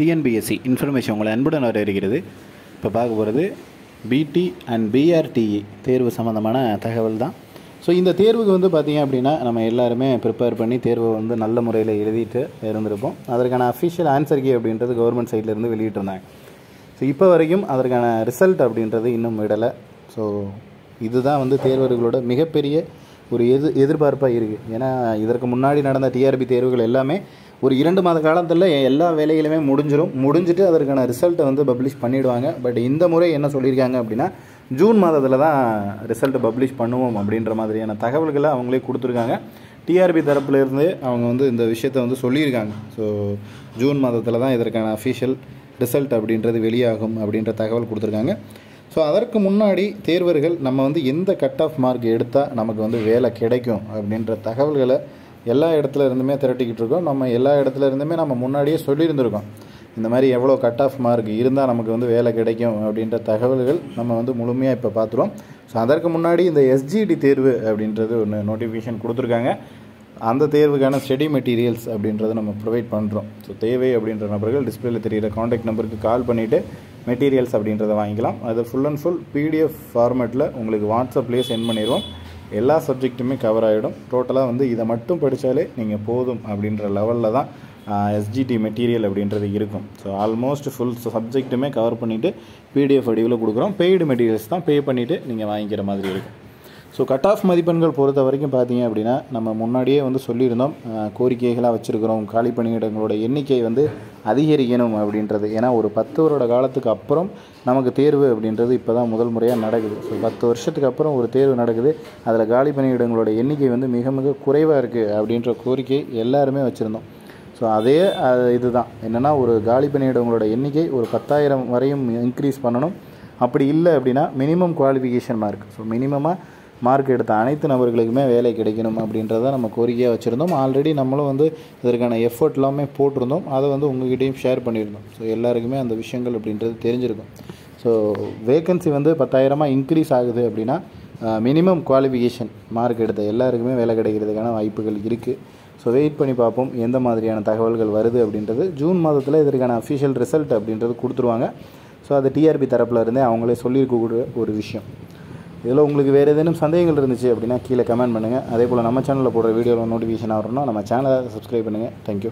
TNPSC information உங்களை அன்புடன் வரவேற்கிறது. இப்போ பார்க்க போகிறது பிடி அண்ட் பிஆர்டிஇ தேர்வு சம்மந்தமான தகவல் தான். ஸோ இந்த தேர்வுக்கு வந்து பார்த்திங்க அப்படின்னா நம்ம எல்லாருமே ப்ரிப்பேர் பண்ணி தேர்வை வந்து நல்ல முறையில் எழுதிட்டு இருந்திருப்போம். அதற்கான அஃபிஷியல் ஆன்சர் கீ அப்படின்றது கவர்மெண்ட் சைட்லேருந்து வெளியிட்டிருந்தாங்க. ஸோ இப்போ வரைக்கும் அதற்கான ரிசல்ட் அப்படின்றது இன்னும் விடலை. ஸோ இதுதான் வந்து தேர்வர்களோட மிகப்பெரிய ஒரு எதிர்பார்ப்பாக இருக்குது. ஏன்னா இதற்கு முன்னாடி நடந்த டிஆர்பி தேர்வுகள் எல்லாமே ஒரு 2 மாத காலத்தில் எல்லா வேலைகளுமே முடிஞ்சிட்டு அதற்கான ரிசல்ட்டை வந்து பப்ளிஷ் பண்ணிவிடுவாங்க. பட் இந்த முறை என்ன சொல்லியிருக்காங்க அப்படின்னா ஜூன் மாதத்தில் தான் ரிசல்ட்டை பப்ளிஷ் பண்ணுவோம் அப்படின்ற மாதிரியான தகவல்களை அவங்களே கொடுத்துருக்காங்க. டிஆர்பி தரப்புலேருந்து அவங்க வந்து இந்த விஷயத்தை வந்து சொல்லியிருக்காங்க. ஸோ ஜூன் மாதத்தில் தான் இதற்கான அஃபிஷியல் ரிசல்ட் அப்படின்றது வெளியாகும் அப்படின்ற தகவல் கொடுத்துருக்காங்க. ஸோ அதற்கு முன்னாடி தேர்வர்கள் நம்ம வந்து எந்த கட் ஆஃப் மார்க் எடுத்தால் நமக்கு வந்து வேலை கிடைக்கும் அப்படின்ற தகவல்களை எல்லா இடத்துல இருந்துமே திரட்டிக்கிட்டு இருக்கோம். நம்ம எல்லா இடத்துல இருந்துமே நம்ம முன்னாடியே சொல்லியிருந்திருக்கோம். இந்த மாதிரி எவ்வளோ கட் ஆஃப் மார்க் இருந்தால் நமக்கு வந்து வேலை கிடைக்கும் அப்படின்ற தகவல்கள் நம்ம வந்து முழுமையாக இப்போ பார்த்துருவோம். ஸோ அதற்கு முன்னாடி இந்த எஸ்ஜிடி தேர்வு அப்படின்றது ஒன்று நோட்டிஃபிகேஷன் கொடுத்துருக்காங்க. அந்த தேர்வுக்கான ஸ்டடி மெட்டீரியல்ஸ் அப்படின்றத நம்ம ப்ரொவைட் பண்ணுறோம். ஸோ தேவை அப்படின்ற நபர்கள் டிஸ்பிளேல தெரிகிற காண்டாக்ட் நம்பருக்கு கால் பண்ணிவிட்டு மெட்டீரியல்ஸ் அப்படின்றத வாங்கிக்கலாம். அது ஃபுல் அண்ட் ஃபுல் பிடிஎஃப் ஃபார்மேட்டில் உங்களுக்கு வாட்ஸ்அப்லேயே சென்ட் பண்ணிடுவோம். எல்லா சப்ஜெக்ட்டுமே கவர் ஆகிடும். டோட்டலாக வந்து இதை மட்டும் படித்தாலே நீங்கள் போதும் அப்படின்ற லெவலில் தான் எஸ்ஜிடி மெட்டீரியல் அப்படின்றது இருக்கும். ஸோ ஆல்மோஸ்ட் ஃபுல் சப்ஜெக்ட்டுமே கவர் பண்ணிவிட்டு பிடிஎஃப் வடிவில் கொடுக்குறோம். பெய்டு மெட்டீரியல்ஸ் தான் பே பண்ணிவிட்டு நீங்கள் வாங்கிக்கிற மாதிரி இருக்கும். ஸோ கட் ஆஃப் மதிப்பெண்கள் பொறுத்த வரைக்கும் பார்த்தீங்க அப்படின்னா நம்ம முன்னாடியே வந்து சொல்லியிருந்தோம், கோரிக்கைகளாக வச்சுருக்கிறோம். காலி பணியிடங்களோட எண்ணிக்கை வந்து அதிகரிக்கணும் அப்படின்றது. ஏன்னா ஒரு 10 வருட காலத்துக்கு அப்புறம் நமக்கு தேர்வு அப்படின்றது இப்போ தான் முதல் முறையாக நடக்குது. ஸோ 10 வருஷத்துக்கு அப்புறம் ஒரு தேர்வு நடக்குது. அதில் காலி பணியிடங்களோட எண்ணிக்கை வந்து மிக மிக குறைவாக இருக்குது அப்படின்ற கோரிக்கை எல்லாருமே வச்சுருந்தோம். ஸோ அதே இதுதான் என்னென்னா ஒரு காலி பணியிடங்களோட எண்ணிக்கை ஒரு 10,000 வரையும் இன்க்ரீஸ் பண்ணணும். அப்படி இல்லை அப்படின்னா மினிமம் குவாலிஃபிகேஷன் மார்க், ஸோ மினிமமாக மார்க் எடுத்த அனைத்து நபர்களுக்குமே வேலை கிடைக்கணும் அப்படின்றத நம்ம கோரிக்கையாக வச்சுருந்தோம். ஆல்ரெடி நம்மளும் வந்து இதற்கான எஃபர்ட் எல்லாமே போட்டிருந்தோம். அதை வந்து உங்கள்கிட்டையும் ஷேர் பண்ணியிருந்தோம். ஸோ எல்லாருக்குமே அந்த விஷயங்கள் அப்படின்றது தெரிஞ்சிருக்கும். ஸோ வேக்கன்சி வந்து 10,000 இன்க்ரீஸ் ஆகுது அப்படின்னா மினிமம் குவாலிஃபிகேஷன் மார்க் எடுத்த எல்லாருக்குமே வேலை கிடைக்கிறதுக்கான வாய்ப்புகள் இருக்குது. ஸோ வெயிட் பண்ணி பார்ப்போம் எந்த மாதிரியான தகவல்கள் வருது அப்படின்றது. ஜூன் மாதத்தில் இதற்கான அஃபிஷியல் ரிசல்ட் அப்படின்றது கொடுத்துருவாங்க. ஸோ அது டிஆர்பி தரப்பில் இருந்தே அவங்களே சொல்லியிருக்கக்கூடிய ஒரு விஷயம். இதில் உங்களுக்கு வேறு ஏதேனும் சந்தேகங்கள் இருந்துச்சு அப்படின்னா கீழே கமெண்ட் பண்ணுங்கள். அதே போல் நம்ம சேனலில் போடுற வீடியோவில் நோட்டிஃபிகேஷன் ஆகிறோம்னா நம்ம சேனலை சப்ஸ்கிரைப் பண்ணுங்கள். தேங்க்யூ.